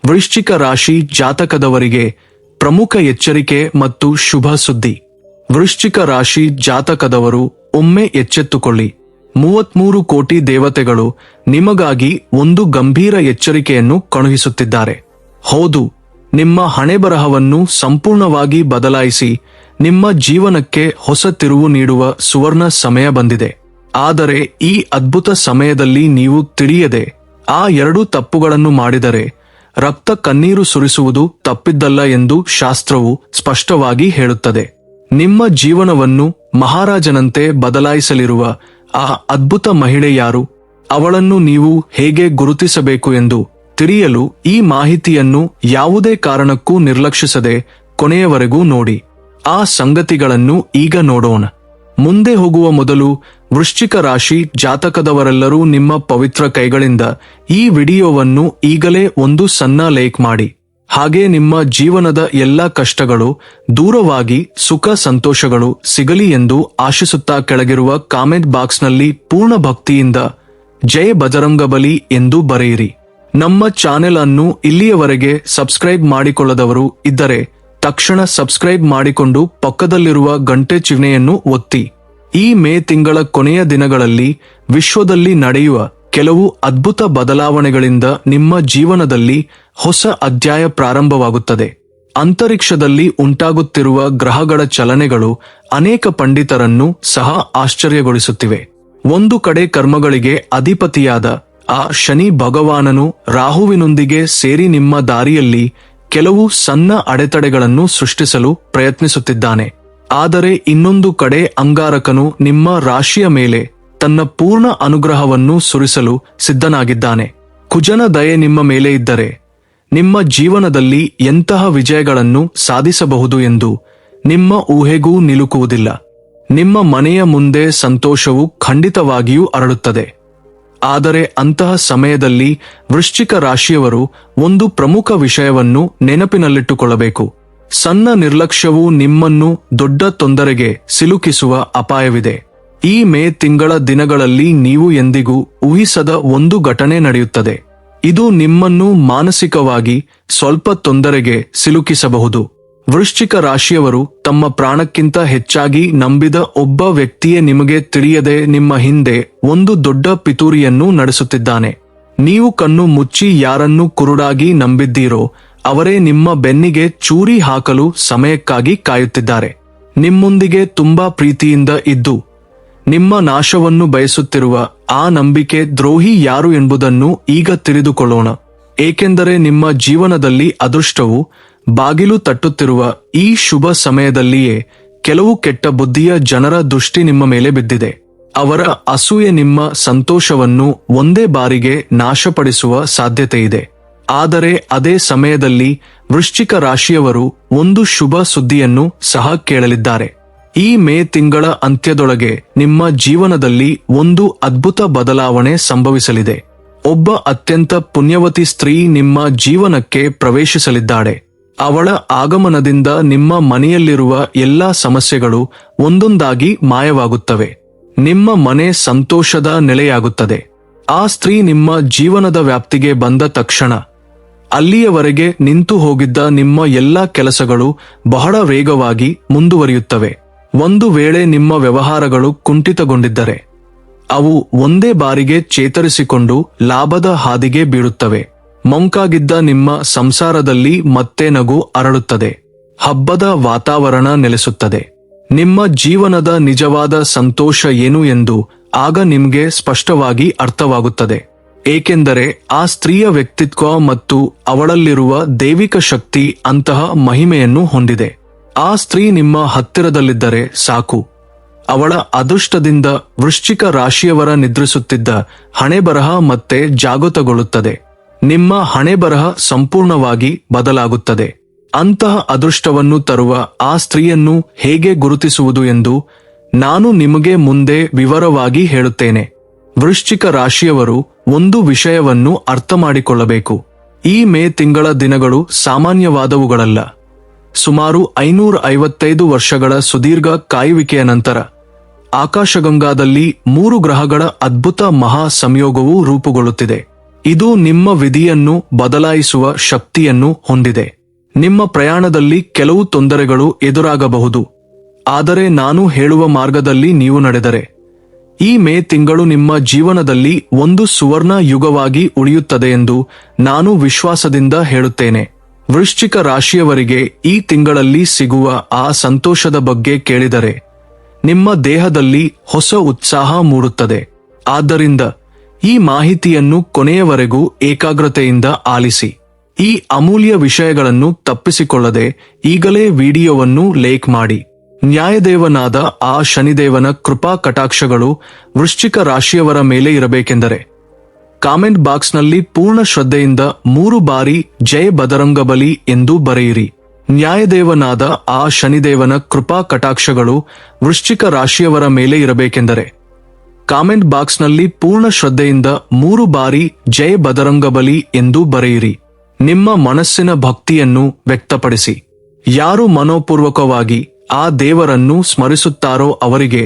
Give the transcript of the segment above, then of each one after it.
ವೃಶ್ಚಿಕ ರಾಶಿ ಜಾತಕದವರಿಗೆ ಪ್ರಮುಖ ಎಚ್ಚರಿಕೆ ಮತ್ತು ಶುಭ ಸುದ್ದಿ. ವೃಶ್ಚಿಕ ರಾಶಿ ಜಾತಕದವರು ಒಮ್ಮೆ ಎಚ್ಚೆತ್ತುಕೊಳ್ಳಿ. 33 ಕೋಟಿ ದೇವತೆಗಳು ನಿಮಗಾಗಿ ಒಂದು ಗಂಭೀರ ಎಚ್ಚರಿಕೆಯನ್ನು ಕಳುಹಿಸುತ್ತಿದ್ದಾರೆ. ಹೌದು, ನಿಮ್ಮ ಹಣೆಬರಹವನ್ನು ಸಂಪೂರ್ಣವಾಗಿ ಬದಲಾಯಿಸಿ ನಿಮ್ಮ ಜೀವನಕ್ಕೆ ಹೊಸ ತಿರುವು ನೀಡುವ ಸುವರ್ಣ ಸಮಯ ಬಂದಿದೆ. ಆದರೆ ಈ ಅದ್ಭುತ ಸಮಯದಲ್ಲಿ ನೀವು ತಿಳಿಯದೆ ಆ 2 ತಪ್ಪುಗಳನ್ನು ಮಾಡಿದರೆ ರಕ್ತ ಕಣ್ಣೀರು ಸುರಿಸುವುದು ತಪ್ಪಿದ್ದಲ್ಲ ಎಂದು ಶಾಸ್ತ್ರವು ಸ್ಪಷ್ಟವಾಗಿ ಹೇಳುತ್ತದೆ. ನಿಮ್ಮ ಜೀವನವನ್ನು ಮಹಾರಾಜನಂತೆ ಬದಲಾಯಿಸಲಿರುವ ಆ ಅದ್ಭುತ ಮಹಿಳೆ ಯಾರು? ಅವಳನ್ನು ನೀವು ಹೇಗೆ ಗುರುತಿಸಬೇಕು ಎಂದು ತಿಳಿಯಲು ಈ ಮಾಹಿತಿಯನ್ನು ಯಾವುದೇ ಕಾರಣಕ್ಕೂ ನಿರ್ಲಕ್ಷಿಸದೆ ಕೊನೆಯವರೆಗೂ ನೋಡಿ. ಆ ಸಂಗತಿಗಳನ್ನು ಈಗ ನೋಡೋಣ. ಮುಂದೆ ಹೋಗುವ ಮೊದಲು ವೃಶ್ಚಿಕ ರಾಶಿ ಜಾತಕದವರೆಲ್ಲರೂ ನಿಮ್ಮ ಪವಿತ್ರ ಕೈಗಳಿಂದ ಈ ವಿಡಿಯೋವನ್ನು ಈಗಲೇ ಒಂದು ಸಣ್ಣ ಲೈಕ್ ಮಾಡಿ. ಹಾಗೆ ನಿಮ್ಮ ಜೀವನದ ಎಲ್ಲ ಕಷ್ಟಗಳು ದೂರವಾಗಿ ಸುಖ ಸಂತೋಷಗಳು ಸಿಗಲಿ ಎಂದು ಆಶಿಸುತ್ತಾ ಕೆಳಗಿರುವ ಕಾಮೆಂಟ್ ಬಾಕ್ಸ್ನಲ್ಲಿ ಪೂರ್ಣ ಭಕ್ತಿಯಿಂದ ಜೈ ಬಜರಂಗಬಲಿ ಎಂದು ಬರೆಯಿರಿ. ನಮ್ಮ ಚಾನೆಲ್ ಅನ್ನು ಇಲ್ಲಿಯವರೆಗೆ ಸಬ್ಸ್ಕ್ರೈಬ್ ಮಾಡಿಕೊಳ್ಳದವರು ಇದ್ದರೆ ತಕ್ಷಣ ಸಬ್ಸ್ಕ್ರೈಬ್ ಮಾಡಿಕೊಂಡು ಪಕ್ಕದಲ್ಲಿರುವ ಗಂಟೆ ಚಿಹ್ನೆಯನ್ನು ಒತ್ತಿ. ಈ ಮೇ ತಿಂಗಳ ಕೊನೆಯ ದಿನಗಳಲ್ಲಿ ವಿಶ್ವದಲ್ಲಿ ನಡೆಯುವ ಕೆಲವು ಅದ್ಭುತ ಬದಲಾವಣೆಗಳಿಂದ ನಿಮ್ಮ ಜೀವನದಲ್ಲಿ ಹೊಸ ಅಧ್ಯಾಯ ಪ್ರಾರಂಭವಾಗುತ್ತದೆ. ಅಂತರಿಕ್ಷದಲ್ಲಿ ಉಂಟಾಗುತ್ತಿರುವ ಗ್ರಹಗಳ ಚಲನೆಗಳು ಅನೇಕ ಪಂಡಿತರನ್ನು ಸಹ ಆಶ್ಚರ್ಯಗೊಳಿಸುತ್ತಿವೆ. ಒಂದು ಕಡೆ ಕರ್ಮಗಳಿಗೆ ಅಧಿಪತಿಯಾದ ಆ ಶನಿ ಭಗವಾನನು ರಾಹುವಿನೊಂದಿಗೆ ಸೇರಿ ನಿಮ್ಮ ದಾರಿಯಲ್ಲಿ ಕೆಲವು ಸಣ್ಣ ಅಡೆತಡೆಗಳನ್ನು ಸೃಷ್ಟಿಸಲು ಪ್ರಯತ್ನಿಸುತ್ತಿದ್ದಾನೆ. ಆದರೆ ಇನ್ನೊಂದು ಕಡೆ ಅಂಗಾರಕನು ನಿಮ್ಮ ರಾಶಿಯ ಮೇಲೆ ತನ್ನ ಪೂರ್ಣ ಅನುಗ್ರಹವನ್ನು ಸುರಿಸಲು ಸಿದ್ಧನಾಗಿದ್ದಾನೆ. ಕುಜನ ದಯೆ ನಿಮ್ಮ ಮೇಲೆ ಇದ್ದರೆ ನಿಮ್ಮ ಜೀವನದಲ್ಲಿ ಎಂತಹ ವಿಜಯಗಳನ್ನು ಸಾಧಿಸಬಹುದು ಎಂದು ನಿಮ್ಮ ಊಹೆಗೂ ನಿಲುಕುವುದಿಲ್ಲ. ನಿಮ್ಮ ಮನೆಯ ಮುಂದೆ ಸಂತೋಷವು ಖಂಡಿತವಾಗಿಯೂ ಅರಳುತ್ತದೆ. ಆದರೆ ಅಂತಹ ಸಮಯದಲ್ಲಿ ವೃಶ್ಚಿಕ ರಾಶಿಯವರು ಒಂದು ಪ್ರಮುಖ ವಿಷಯವನ್ನು ನೆನಪಿನಲ್ಲಿಟ್ಟುಕೊಳ್ಳಬೇಕು. ಸಣ್ಣ ನಿರ್ಲಕ್ಷ್ಯವು ನಿಮ್ಮನ್ನು ದೊಡ್ಡ ತೊಂದರೆಗೆ ಸಿಲುಕಿಸುವ ಅಪಾಯವಿದೆ. ಈ ಮೇ ತಿಂಗಳ ದಿನಗಳಲ್ಲಿ ನೀವು ಎಂದಿಗೂ ಊಹಿಸದ ಒಂದು ಘಟನೆ ನಡೆಯುತ್ತದೆ. ಇದು ನಿಮ್ಮನ್ನು ಮಾನಸಿಕವಾಗಿ ಸ್ವಲ್ಪ ತೊಂದರೆಗೆ ಸಿಲುಕಿಸಬಹುದು. ವೃಶ್ಚಿಕ ರಾಶಿಯವರು ತಮ್ಮ ಪ್ರಾಣಕ್ಕಿಂತ ಹೆಚ್ಚಾಗಿ ನಂಬಿದ ಒಬ್ಬ ವ್ಯಕ್ತಿಯೇ ನಿಮಗೆ ತಿಳಿಯದೆ ನಿಮ್ಮ ಹಿಂದೆ ಒಂದು ದೊಡ್ಡ ಪಿತೂರಿಯನ್ನು ನಡೆಸುತ್ತಿದ್ದಾನೆ. ನೀವು ಕಣ್ಣು ಮುಚ್ಚಿ ಯಾರನ್ನು ಕುರುಡಾಗಿ ನಂಬಿದ್ದೀರೋ ಅವರೇ ನಿಮ್ಮ ಬೆನ್ನಿಗೆ ಚೂರಿ ಹಾಕಲು ಸಮಯಕ್ಕಾಗಿ ಕಾಯುತ್ತಿದ್ದಾರೆ. ನಿಮ್ಮೊಂದಿಗೆ ತುಂಬಾ ಪ್ರೀತಿಯಿಂದ ಇದ್ದು ನಿಮ್ಮ ನಾಶವನ್ನು ಬಯಸುತ್ತಿರುವ ಆ ನಂಬಿಕೆ ದ್ರೋಹಿ ಯಾರು ಎಂಬುದನ್ನು ಈಗ ತಿಳಿದುಕೊಳ್ಳೋಣ. ಏಕೆಂದರೆ ನಿಮ್ಮ ಜೀವನದಲ್ಲಿ ಅದೃಷ್ಟವು ಬಾಗಿಲು ತಟ್ಟುತ್ತಿರುವ ಈ ಶುಭ ಸಮಯದಲ್ಲಿಯೇ ಕೆಲವು ಕೆಟ್ಟ ಬುದ್ಧಿಯ ಜನರ ದೃಷ್ಟಿ ನಿಮ್ಮ ಮೇಲೆ ಬಿದ್ದಿದೆ. ಅವರ ಅಸೂಯೆ ನಿಮ್ಮ ಸಂತೋಷವನ್ನು ಒಂದೇ ಬಾರಿಗೆ ನಾಶಪಡಿಸುವ ಸಾಧ್ಯತೆಯಿದೆ. ಆದರೆ ಅದೇ ಸಮಯದಲ್ಲಿ ವೃಶ್ಚಿಕ ರಾಶಿಯವರು ಒಂದು ಶುಭ ಸುದ್ದಿಯನ್ನು ಸಹ ಕೇಳಲಿದ್ದಾರೆ. ಈ ಮೇ ತಿಂಗಳ ಅಂತ್ಯದೊಳಗೆ ನಿಮ್ಮ ಜೀವನದಲ್ಲಿ ಒಂದು ಅದ್ಭುತ ಬದಲಾವಣೆ ಸಂಭವಿಸಲಿದೆ. ಒಬ್ಬ ಅತ್ಯಂತ ಪುಣ್ಯವತಿ ಸ್ತ್ರೀ ನಿಮ್ಮ ಜೀವನಕ್ಕೆ ಪ್ರವೇಶಿಸಲಿದ್ದಾಳೆ. ಅವಳ ಆಗಮನದಿಂದ ನಿಮ್ಮ ಮನೆಯಲ್ಲಿರುವ ಎಲ್ಲಾ ಸಮಸ್ಯೆಗಳು ಒಂದೊಂದಾಗಿ ಮಾಯವಾಗುತ್ತವೆ. ನಿಮ್ಮ ಮನೆ ಸಂತೋಷದ ನೆಲೆಯಾಗುತ್ತದೆ. ಆ ಸ್ತ್ರೀ ನಿಮ್ಮ ಜೀವನದ ವ್ಯಾಪ್ತಿಗೆ ಬಂದ ತಕ್ಷಣ ಅಲ್ಲಿಯವರೆಗೆ ನಿಂತು ಹೋಗಿದ್ದ ನಿಮ್ಮ ಎಲ್ಲಾ ಕೆಲಸಗಳು ಬಹಳ ವೇಗವಾಗಿ ಮುಂದುವರಿಯುತ್ತವೆ. ಒಂದು ವೇಳೆ ನಿಮ್ಮ ವ್ಯವಹಾರಗಳು ಕುಂಠಿತಗೊಂಡಿದ್ದರೆ ಅವು ಒಂದೇ ಬಾರಿಗೆ ಚೇತರಿಸಿಕೊಂಡು ಲಾಭದ ಹಾದಿಗೆ ಬೀಳುತ್ತವೆ. ಮಂಕಾಗಿದ್ದ ನಿಮ್ಮ ಸಂಸಾರದಲ್ಲಿ ಮತ್ತೆ ನಗು ಅರಳುತ್ತದೆ. ಹಬ್ಬದ ವಾತಾವರಣ ನೆಲೆಸುತ್ತದೆ. ನಿಮ್ಮ ಜೀವನದ ನಿಜವಾದ ಸಂತೋಷ ಏನು ಎಂದು ಆಗ ನಿಮಗೆ ಸ್ಪಷ್ಟವಾಗಿ ಅರ್ಥವಾಗುತ್ತದೆ. ಏಕೆಂದರೆ ಆ ಸ್ತ್ರೀಯ ವ್ಯಕ್ತಿತ್ವ ಮತ್ತು ಅವಳಲ್ಲಿರುವ ದೈವಿಕ ಶಕ್ತಿ ಅಂತಹ ಮಹಿಮೆಯನ್ನು ಹೊಂದಿದೆ. ಆ ಸ್ತ್ರೀ ನಿಮ್ಮ ಹತ್ತಿರದಲ್ಲಿದ್ದರೆ ಸಾಕು, ಅವಳ ಅದೃಷ್ಟದಿಂದ ವೃಶ್ಚಿಕ ರಾಶಿಯವರ ನಿದ್ರಿಸುತ್ತಿದ್ದ ಹಣೆಬರಹ ಮತ್ತೆ ಜಾಗೃತಗೊಳ್ಳುತ್ತದೆ. ನಿಮ್ಮ ಹಣೆಬರಹ ಸಂಪೂರ್ಣವಾಗಿ ಬದಲಾಗುತ್ತದೆ. ಅಂತಹ ಅದೃಷ್ಟವನ್ನು ತರುವ ಆ ಸ್ತ್ರೀಯನ್ನು ಹೇಗೆ ಗುರುತಿಸುವುದು ಎಂದು ನಾನು ನಿಮಗೆ ಮುಂದೆ ವಿವರವಾಗಿ ಹೇಳುತ್ತೇನೆ. ವೃಶ್ಚಿಕ ರಾಶಿಯವರು ಒಂದು ವಿಷಯವನ್ನು ಅರ್ಥ ಮಾಡಿಕೊಳ್ಳಬೇಕು. ಈ ಮೇ ತಿಂಗಳ ದಿನಗಳು ಸಾಮಾನ್ಯವಾದವುಗಳಲ್ಲ. ಸುಮಾರು 555 ವರ್ಷಗಳ ಸುದೀರ್ಘ ಕಾಯುವಿಕೆಯ ನಂತರ ಆಕಾಶಗಂಗಾದಲ್ಲಿ 3 ಗ್ರಹಗಳ ಅದ್ಭುತ ಮಹಾ ಸಂಯೋಗವು ರೂಪುಗೊಳ್ಳುತ್ತಿದೆ. ಇದು ನಿಮ್ಮ ವಿಧಿಯನ್ನು ಬದಲಾಯಿಸುವ ಶಕ್ತಿಯನ್ನು ಹೊಂದಿದೆ. ನಿಮ್ಮ ಪ್ರಯಾಣದಲ್ಲಿ ಕೆಲವು ತೊಂದರೆಗಳು ಎದುರಾಗಬಹುದು, ಆದರೆ ನಾನು ಹೇಳುವ ಮಾರ್ಗದಲ್ಲಿ ನೀವು ನಡೆದರೆ ಈ ಮೇ ತಿಂಗಳು ನಿಮ್ಮ ಜೀವನದಲ್ಲಿ ಒಂದು ಸುವರ್ಣ ಯುಗವಾಗಿ ಉಳಿಯುತ್ತದೆ ಎಂದು ನಾನು ವಿಶ್ವಾಸದಿಂದ ಹೇಳುತ್ತೇನೆ. ವೃಶ್ಚಿಕ ರಾಶಿಯವರಿಗೆ ಈ ತಿಂಗಳಲ್ಲಿ ಸಿಗುವ ಆ ಸಂತೋಷದ ಬಗ್ಗೆ ಕೇಳಿದರೆ ನಿಮ್ಮ ದೇಹದಲ್ಲಿ ಹೊಸ ಉತ್ಸಾಹ ಮೂಡುತ್ತದೆ. ಆದ್ದರಿಂದ ಈ ಮಾಹಿತಿಯನ್ನು ಕೊನೆಯವರೆಗೂ ಏಕಾಗ್ರತೆಯಿಂದ ಆಲಿಸಿ. ಈ ಅಮೂಲ್ಯ ವಿಷಯಗಳನ್ನು ತಪ್ಪಿಸಿಕೊಳ್ಳದೆ ಈಗಲೇ ವಿಡಿಯೋವನ್ನು ಲೈಕ್ ಮಾಡಿ. ನ್ಯಾಯದೇವನಾದ ಆ ಶನಿದೇವನ ಕೃಪಾ ಕಟಾಕ್ಷಗಳು ವೃಶ್ಚಿಕ ರಾಶಿಯವರ ಮೇಲೆ ಇರಬೇಕೆಂದರೆ ಕಾಮೆಂಟ್ ಬಾಕ್ಸ್ನಲ್ಲಿ ಪೂರ್ಣ ಶ್ರದ್ಧೆಯಿಂದ 3 ಬಾರಿ ಜೈ ಬಜರಂಗಬಲಿ ಎಂದು ಬರೆಯಿರಿ. ನ್ಯಾಯದೇವನಾದ ಆ ಶನಿದೇವನ ಕೃಪಾ ಕಟಾಕ್ಷಗಳು ವೃಶ್ಚಿಕ ರಾಶಿಯವರ ಮೇಲೆ ಇರಬೇಕೆಂದರೆ ಕಾಮೆಂಟ್ ಬಾಕ್ಸ್ನಲ್ಲಿ ಪೂರ್ಣ ಶ್ರದ್ಧೆಯಿಂದ 3 ಬಾರಿ ಜೈ ಬಜರಂಗಬಲಿ ಎಂದು ಬರೆಯಿರಿ. ನಿಮ್ಮ ಮನಸ್ಸಿನ ಭಕ್ತಿಯನ್ನು ವ್ಯಕ್ತಪಡಿಸಿ. ಯಾರು ಮನೋಪೂರ್ವಕವಾಗಿ ಆ ದೇವರನ್ನು ಸ್ಮರಿಸುತ್ತಾರೋ ಅವರಿಗೆ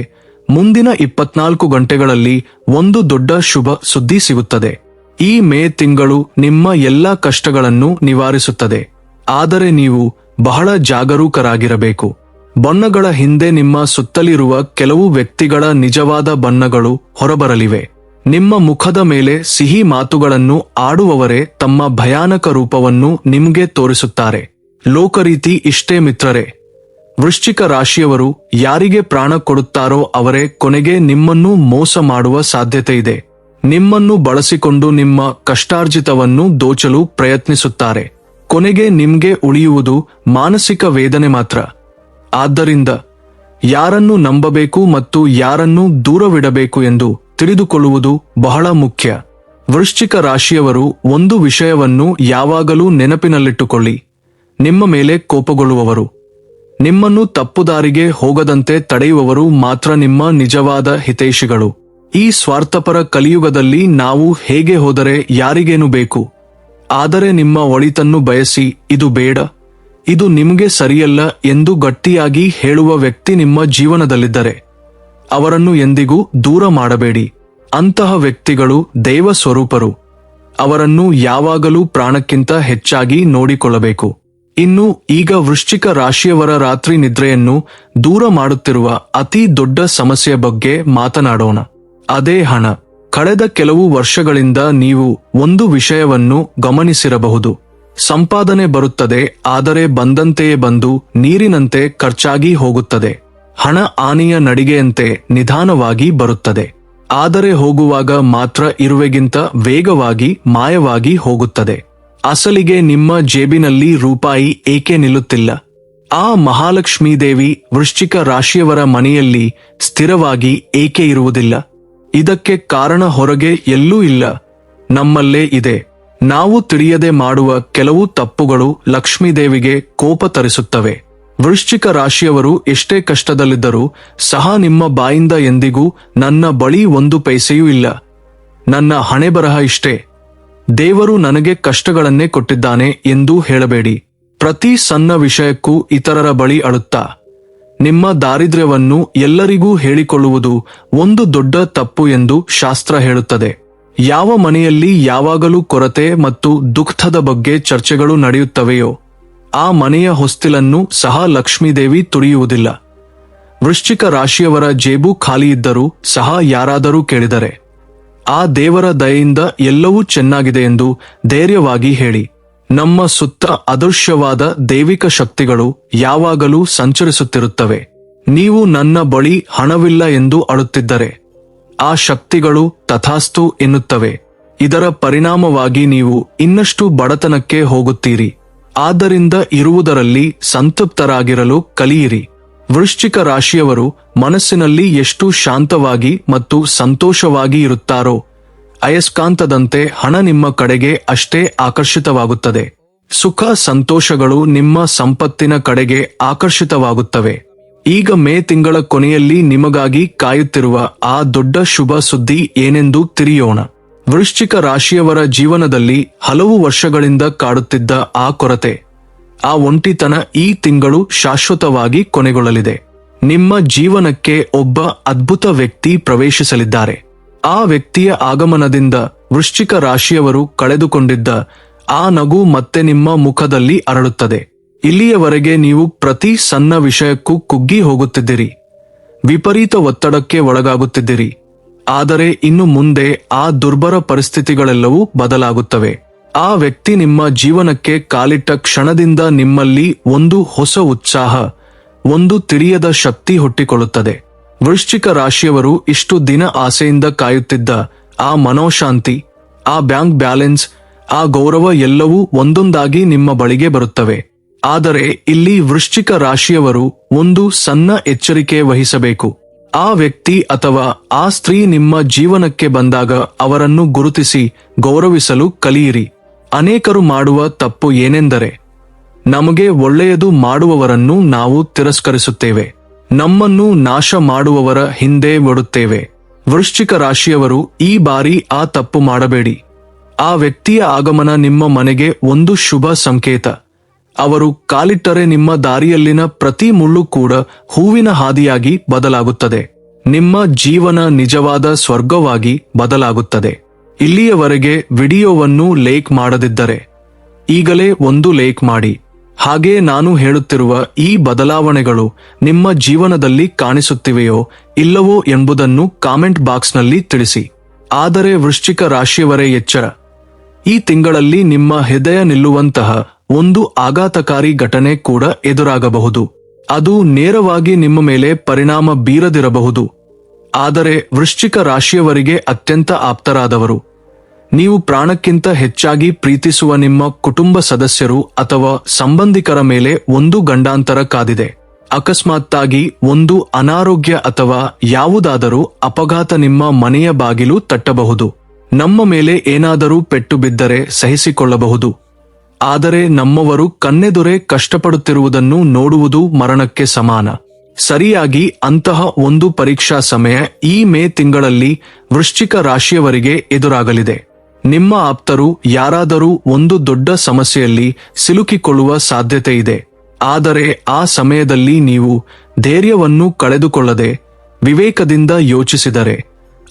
ಮುಂದಿನ 24 ಗಂಟೆಗಳಲ್ಲಿ ಒಂದು ದೊಡ್ಡ ಶುಭ ಸುದ್ದಿ ಸಿಗುತ್ತದೆ. ಈ ಮೇ ತಿಂಗಳು ನಿಮ್ಮ ಎಲ್ಲಾ ಕಷ್ಟಗಳನ್ನು ನಿವಾರಿಸುತ್ತದೆ. ಆದರೆ ನೀವು ಬಹಳ ಜಾಗರೂಕರಾಗಿರಬೇಕು. ಬಣ್ಣಗಳ ಹಿಂದೆ ನಿಮ್ಮ ಸುತ್ತಲಿರುವ ಕೆಲವು ವ್ಯಕ್ತಿಗಳ ನಿಜವಾದ ಬಣ್ಣಗಳು ಹೊರಬರಲಿವೆ. ನಿಮ್ಮ ಮುಖದ ಮೇಲೆ ಸಿಹಿ ಮಾತುಗಳನ್ನು ಆಡುವವರೇ ತಮ್ಮ ಭಯಾನಕ ರೂಪವನ್ನು ನಿಮಗೆ ತೋರಿಸುತ್ತಾರೆ. ಲೋಕರೀತಿ ಇಷ್ಟೇ ಮಿತ್ರರೇ, ವೃಶ್ಚಿಕ ರಾಶಿಯವರು ಯಾರಿಗೆ ಪ್ರಾಣ ಕೊಡುತ್ತಾರೋ ಅವರೇ ಕೊನೆಗೆ ನಿಮ್ಮನ್ನು ಮೋಸ ಮಾಡುವ ಸಾಧ್ಯತೆ ಇದೆ. ನಿಮ್ಮನ್ನು ಬಳಸಿಕೊಂಡು ನಿಮ್ಮ ಕಷ್ಟಾರ್ಜಿತವನ್ನು ದೋಚಲು ಪ್ರಯತ್ನಿಸುತ್ತಾರೆ. ಕೊನೆಗೆ ನಿಮ್ಗೆ ಉಳಿಯುವುದು ಮಾನಸಿಕ ವೇದನೆ ಮಾತ್ರ. ಆದ್ದರಿಂದ ಯಾರನ್ನು ನಂಬಬೇಕು ಮತ್ತು ಯಾರನ್ನು ದೂರವಿಡಬೇಕು ಎಂದು ತಿಳಿದುಕೊಳ್ಳುವುದು ಬಹಳ ಮುಖ್ಯ. ವೃಶ್ಚಿಕ ರಾಶಿಯವರು ಒಂದು ವಿಷಯವನ್ನು ಯಾವಾಗಲೂ ನೆನಪಿನಲ್ಲಿಟ್ಟುಕೊಳ್ಳಿ: ನಿಮ್ಮ ಮೇಲೆ ಕೋಪಗೊಳ್ಳುವವರು, ನಿಮ್ಮನ್ನು ತಪ್ಪುದಾರಿಗೆ ಹೋಗದಂತೆ ತಡೆಯುವವರು ಮಾತ್ರ ನಿಮ್ಮ ನಿಜವಾದ ಹಿತೈಷಿಗಳು. ಈ ಸ್ವಾರ್ಥಪರ ಕಲಿಯುಗದಲ್ಲಿ ನಾವು ಹೇಗೆ ಹೋದರೆ ಯಾರಿಗೇನು ಬೇಕು? ಆದರೆ ನಿಮ್ಮ ಒಳಿತನ್ನು ಬಯಸಿ ಇದು ಬೇಡ, ಇದು ನಿಮಗೆ ಸರಿಯಲ್ಲ ಎಂದು ಗಟ್ಟಿಯಾಗಿ ಹೇಳುವ ವ್ಯಕ್ತಿ ನಿಮ್ಮ ಜೀವನದಲ್ಲಿದ್ದರೆ ಅವರನ್ನು ಎಂದಿಗೂ ದೂರ ಮಾಡಬೇಡಿ. ಅಂತಹ ವ್ಯಕ್ತಿಗಳು ದೈವ ಸ್ವರೂಪರು. ಅವರನ್ನು ಯಾವಾಗಲೂ ಪ್ರಾಣಕ್ಕಿಂತ ಹೆಚ್ಚಾಗಿ ನೋಡಿಕೊಳ್ಳಬೇಕು. ಇನ್ನು ಈಗ ವೃಶ್ಚಿಕ ರಾಶಿಯವರ ರಾತ್ರಿ ನಿದ್ರೆಯನ್ನು ದೂರ ಮಾಡುತ್ತಿರುವ ಅತಿ ದೊಡ್ಡ ಸಮಸ್ಯೆಯ ಬಗ್ಗೆ ಮಾತನಾಡೋಣ. ಅದೇ ಹಣ. ಕಳೆದ ಕೆಲವು ವರ್ಷಗಳಿಂದ ನೀವು ಒಂದು ವಿಷಯವನ್ನು ಗಮನಿಸಿರಬಹುದು. ಸಂಪಾದನೆ ಬರುತ್ತದೆ, ಆದರೆ ಬಂದಂತೆಯೇ ಬಂದು ನೀರಿನಂತೆ ಖರ್ಚಾಗಿ ಹೋಗುತ್ತದೆ. ಹಣ ಆನೆಯ ನಡಿಗೆಯಂತೆ ನಿಧಾನವಾಗಿ ಬರುತ್ತದೆ, ಆದರೆ ಹೋಗುವಾಗ ಮಾತ್ರ ಇರುವೆಗಿಂತ ವೇಗವಾಗಿ ಮಾಯವಾಗಿ ಹೋಗುತ್ತದೆ. ಅಸಲಿಗೆ ನಿಮ್ಮ ಜೇಬಿನಲ್ಲಿ ರೂಪಾಯಿ ಏಕೆ ನಿಲ್ಲುತ್ತಿಲ್ಲ? ಆ ಮಹಾಲಕ್ಷ್ಮೀ ದೇವಿ ವೃಶ್ಚಿಕ ರಾಶಿಯವರ ಮನೆಯಲ್ಲಿ ಸ್ಥಿರವಾಗಿ ಏಕೆ ಇರುವುದಿಲ್ಲ? ಇದಕ್ಕೆ ಕಾರಣ ಹೊರಗೆ ಎಲ್ಲೂ ಇಲ್ಲ, ನಮ್ಮಲ್ಲೇ ಇದೆ. ನಾವು ತಿಳಿಯದೆ ಮಾಡುವ ಕೆಲವು ತಪ್ಪುಗಳು ಲಕ್ಷ್ಮೀದೇವಿಗೆ ಕೋಪ ತರಿಸುತ್ತವೆ. ವೃಶ್ಚಿಕ ರಾಶಿಯವರು ಎಷ್ಟೇ ಕಷ್ಟದಲ್ಲಿದ್ದರೂ ಸಹ ನಿಮ್ಮ ಬಾಯಿಂದ ಎಂದಿಗೂ ನನ್ನ ಬಳಿ 1 ಪೈಸೆಯೂ ಇಲ್ಲ, ನನ್ನ ಹಣೆಬರಹ ಇಷ್ಟೇ, ದೇವರು ನನಗೆ ಕಷ್ಟಗಳನ್ನೇ ಕೊಟ್ಟಿದ್ದಾನೆ ಎಂದು ಹೇಳಬೇಡಿ. ಪ್ರತಿ ಸಣ್ಣ ವಿಷಯಕ್ಕೂ ಇತರರ ಬಳಿ ಅಳುತ್ತಾ ನಿಮ್ಮ ದಾರಿದ್ರ್ಯವನ್ನು ಎಲ್ಲರಿಗೂ ಹೇಳಿಕೊಳ್ಳುವುದು ಒಂದು ದೊಡ್ಡ ತಪ್ಪು ಎಂದು ಶಾಸ್ತ್ರ ಹೇಳುತ್ತದೆ. ಯಾವ ಮನೆಯಲ್ಲಿ ಯಾವಾಗಲೂ ಕೊರತೆ ಮತ್ತು ದುಃಖದ ಬಗ್ಗೆ ಚರ್ಚೆಗಳು ನಡೆಯುತ್ತವೆಯೋ ಆ ಮನೆಯ ಹೊಸ್ತಿಲನ್ನು ಸಹ ಲಕ್ಷ್ಮೀದೇವಿ ತುಳಿಯುವುದಿಲ್ಲ. ವೃಶ್ಚಿಕ ರಾಶಿಯವರ ಜೇಬು ಖಾಲಿ ಇದ್ದರೂ ಸಹ ಯಾರಾದರೂ ಕೇಳಿದರೆ ಆ ದೇವರ ದಯೆಯಿಂದ ಎಲ್ಲವೂ ಚೆನ್ನಾಗಿದೆ ಎಂದು ಧೈರ್ಯವಾಗಿ ಹೇಳಿ. ನಮ್ಮ ಸುತ್ತ ಅದೃಶ್ಯವಾದ ದೈವಿಕ ಶಕ್ತಿಗಳು ಯಾವಾಗಲೂ ಸಂಚರಿಸುತ್ತಿರುತ್ತವೆ. ನೀವು ನನ್ನ ಬಳಿ ಹಣವಿಲ್ಲ ಎಂದು ಅಳುತ್ತಿದ್ದರೆ ಆ ಶಕ್ತಿಗಳು ತಥಾಸ್ತು ಎನ್ನುತ್ತವೆ. ಇದರ ಪರಿಣಾಮವಾಗಿ ನೀವು ಇನ್ನಷ್ಟು ಬಡತನಕ್ಕೆ ಹೋಗುತ್ತೀರಿ. ಆದ್ದರಿಂದ ಇರುವುದರಲ್ಲಿ ಸಂತೃಪ್ತರಾಗಿರಲು ಕಲಿಯಿರಿ. ವೃಶ್ಚಿಕ ರಾಶಿಯವರು ಮನಸ್ಸಿನಲ್ಲಿ ಎಷ್ಟು ಶಾಂತವಾಗಿ ಮತ್ತು ಸಂತೋಷವಾಗಿ ಇರುತ್ತಾರೋ ಅಯಸ್ಕಾಂತದಂತೆ ಹಣ ನಿಮ್ಮ ಕಡೆಗೆ ಅಷ್ಟೇ ಆಕರ್ಷಿತವಾಗುತ್ತದೆ. ಸುಖ ಸಂತೋಷಗಳು ನಿಮ್ಮ ಸಂಪತ್ತಿನ ಕಡೆಗೆ ಆಕರ್ಷಿತವಾಗುತ್ತವೆ. ಈಗ ಮೇ ತಿಂಗಳ ಕೊನೆಯಲ್ಲಿ ನಿಮಗಾಗಿ ಕಾಯುತ್ತಿರುವ ಆ ದೊಡ್ಡ ಶುಭ ಸುದ್ದಿ ಏನೆಂದು ತಿಳಿಯೋಣ. ವೃಶ್ಚಿಕ ರಾಶಿಯವರ ಜೀವನದಲ್ಲಿ ಹಲವು ವರ್ಷಗಳಿಂದ ಕಾಡುತ್ತಿದ್ದ ಆ ಕೊರತೆ, ಆ ಒಂಟಿತನ ಈ ತಿಂಗಳು ಶಾಶ್ವತವಾಗಿ ಕೊನೆಗೊಳ್ಳಲಿದೆ. ನಿಮ್ಮ ಜೀವನಕ್ಕೆ ಒಬ್ಬ ಅದ್ಭುತ ವ್ಯಕ್ತಿ ಪ್ರವೇಶಿಸಲಿದ್ದಾರೆ. ಆ ವ್ಯಕ್ತಿಯ ಆಗಮನದಿಂದ ವೃಶ್ಚಿಕ ರಾಶಿಯವರು ಕಳೆದುಕೊಂಡಿದ್ದ ಆ ನಗು ಮತ್ತೆ ನಿಮ್ಮ ಮುಖದಲ್ಲಿ ಅರಳುತ್ತದೆ. ಇಲ್ಲಿಯವರೆಗೆ ನೀವು ಪ್ರತಿ ಸಣ್ಣ ವಿಷಯಕ್ಕೂ ಕುಗ್ಗಿ ಹೋಗುತ್ತಿದ್ದಿರಿ, ವಿಪರೀತ ಒತ್ತಡಕ್ಕೆ ಒಳಗಾಗುತ್ತಿದ್ದಿರಿ. ಆದರೆ ಇನ್ನು ಮುಂದೆ ಆ ದುರ್ಬರ ಪರಿಸ್ಥಿತಿಗಳೆಲ್ಲವೂ ಬದಲಾಗುತ್ತವೆ. ಆ ವ್ಯಕ್ತಿ ನಿಮ್ಮ ಜೀವನಕ್ಕೆ ಕಾಲಿಟ್ಟ ಕ್ಷಣದಿಂದ ನಿಮ್ಮಲ್ಲಿ ಒಂದು ಹೊಸ ಉತ್ಸಾಹ, ಒಂದು ತಿಳಿಯದ ಶಕ್ತಿ ಹುಟ್ಟಿಕೊಳ್ಳುತ್ತದೆ. ವೃಶ್ಚಿಕ ರಾಶಿಯವರು ಇಷ್ಟು ದಿನ ಆಸೆಯಿಂದ ಕಾಯುತ್ತಿದ್ದ ಆ ಮನೋಶಾಂತಿ, ಆ ಬ್ಯಾಂಕ್ ಬ್ಯಾಲೆನ್ಸ್, ಆ ಗೌರವ ಎಲ್ಲವೂ ಒಂದೊಂದಾಗಿ ನಿಮ್ಮ ಬಳಿಗೆ ಬರುತ್ತವೆ. ಆದರೆ ಇಲ್ಲಿ ವೃಶ್ಚಿಕ ರಾಶಿಯವರು ಒಂದು ಸಣ್ಣ ಎಚ್ಚರಿಕೆ ವಹಿಸಬೇಕು. ಆ ವ್ಯಕ್ತಿ ಅಥವಾ ಆ ಸ್ತ್ರೀ ನಿಮ್ಮ ಜೀವನಕ್ಕೆ ಬಂದಾಗ ಅವರನ್ನು ಗುರುತಿಸಿ ಗೌರವಿಸಲು ಕಲಿಯಿರಿ. ಅನೇಕರು ಮಾಡುವ ತಪ್ಪು ಏನೆಂದರೆ, ನಮಗೆ ಒಳ್ಳೆಯದು ಮಾಡುವವರನ್ನು ನಾವು ತಿರಸ್ಕರಿಸುತ್ತೇವೆ, ನಮ್ಮನ್ನು ನಾಶ ಮಾಡುವವರ ಹಿಂದೆ ಓಡುತ್ತೇವೆ. ವೃಶ್ಚಿಕ ರಾಶಿಯವರು ಈ ಬಾರಿ ಆ ತಪ್ಪು ಮಾಡಬೇಡಿ. ಆ ವ್ಯಕ್ತಿಯ ಆಗಮನ ನಿಮ್ಮ ಮನೆಗೆ ಒಂದು ಶುಭ ಸಂಕೇತ. ಅವರು ಕಾಲಿಟ್ಟರೆ ನಿಮ್ಮ ದಾರಿಯಲ್ಲಿನ ಪ್ರತಿ ಮುಳ್ಳು ಕೂಡ ಹೂವಿನ ಹಾದಿಯಾಗಿ ಬದಲಾಗುತ್ತದೆ. ನಿಮ್ಮ ಜೀವನ ನಿಜವಾದ ಸ್ವರ್ಗವಾಗಿ ಬದಲಾಗುತ್ತದೆ. ಇಲ್ಲಿಯವರೆಗೆ ವಿಡಿಯೋವನ್ನು ಲೈಕ್ ಮಾಡದಿದ್ದರೆ ಈಗಲೇ ಒಂದು ಲೈಕ್ ಮಾಡಿ. ಹಾಗೆ ನಾನು ಹೇಳುತ್ತಿರುವ ಈ ಬದಲಾವಣೆಗಳು ನಿಮ್ಮ ಜೀವನದಲ್ಲಿ ಕಾಣಿಸುತ್ತಿವೆಯೋ ಇಲ್ಲವೋ ಎಂಬುದನ್ನು ಕಾಮೆಂಟ್ ಬಾಕ್ಸ್ನಲ್ಲಿ ತಿಳಿಸಿ. ಆದರೆ ವೃಶ್ಚಿಕ ರಾಶಿಯವರೇ ಎಚ್ಚರ, ಈ ತಿಂಗಳಲ್ಲಿ ನಿಮ್ಮ ಹೃದಯ ನಿಲ್ಲುವಂತಹ ಒಂದು ಆಘಾತಕಾರಿ ಘಟನೆ ಕೂಡ ಎದುರಾಗಬಹುದು. ಅದು ನೇರವಾಗಿ ನಿಮ್ಮ ಮೇಲೆ ಪರಿಣಾಮ ಬೀರದಿರಬಹುದು, ಆದರೆ ವೃಶ್ಚಿಕ ರಾಶಿಯವರಿಗೆ ಅತ್ಯಂತ ಆಪ್ತರಾದವರು, ನೀವು ಪ್ರಾಣಕ್ಕಿಂತ ಹೆಚ್ಚಾಗಿ ಪ್ರೀತಿಸುವ ನಿಮ್ಮ ಕುಟುಂಬ ಸದಸ್ಯರು ಅಥವಾ ಸಂಬಂಧಿಕರ ಮೇಲೆ ಒಂದು ಗಂಡಾಂತರ ಕಾದಿದೆ. ಅಕಸ್ಮಾತ್ತಾಗಿ ಒಂದು ಅನಾರೋಗ್ಯ ಅಥವಾ ಯಾವುದಾದರೂ ಅಪಘಾತ ನಿಮ್ಮ ಮನೆಯ ಬಾಗಿಲು ತಟ್ಟಬಹುದು. ನಮ್ಮ ಮೇಲೆ ಏನಾದರೂ ಪೆಟ್ಟು ಬಿದ್ದರೆ ಸಹಿಸಿಕೊಳ್ಳಬಹುದು, ಆದರೆ ನಮ್ಮವರು ಕಣ್ಣೆದುರೇ ಕಷ್ಟಪಡುತ್ತಿರುವುದನ್ನು ನೋಡುವುದು ಮರಣಕ್ಕೆ ಸಮಾನ. ಸರಿಯಾಗಿ ಅಂತಹ ಒಂದು ಪರೀಕ್ಷಾ ಸಮಯ ಈ ಮೇ ತಿಂಗಳಲ್ಲಿ ವೃಶ್ಚಿಕ ರಾಶಿಯವರಿಗೆ ಎದುರಾಗಲಿದೆ. ನಿಮ್ಮ ಆಪ್ತರು ಯಾರಾದರೂ ಒಂದು ದೊಡ್ಡ ಸಮಸ್ಯೆಯಲ್ಲಿ ಸಿಲುಕಿಕೊಳ್ಳುವ ಸಾಧ್ಯತೆ ಇದೆ. ಆದರೆ ಆ ಸಮಯದಲ್ಲಿ ನೀವು ಧೈರ್ಯವನ್ನು ಕಳೆದುಕೊಳ್ಳದೆ ವಿವೇಕದಿಂದ ಯೋಚಿಸಿದರೆ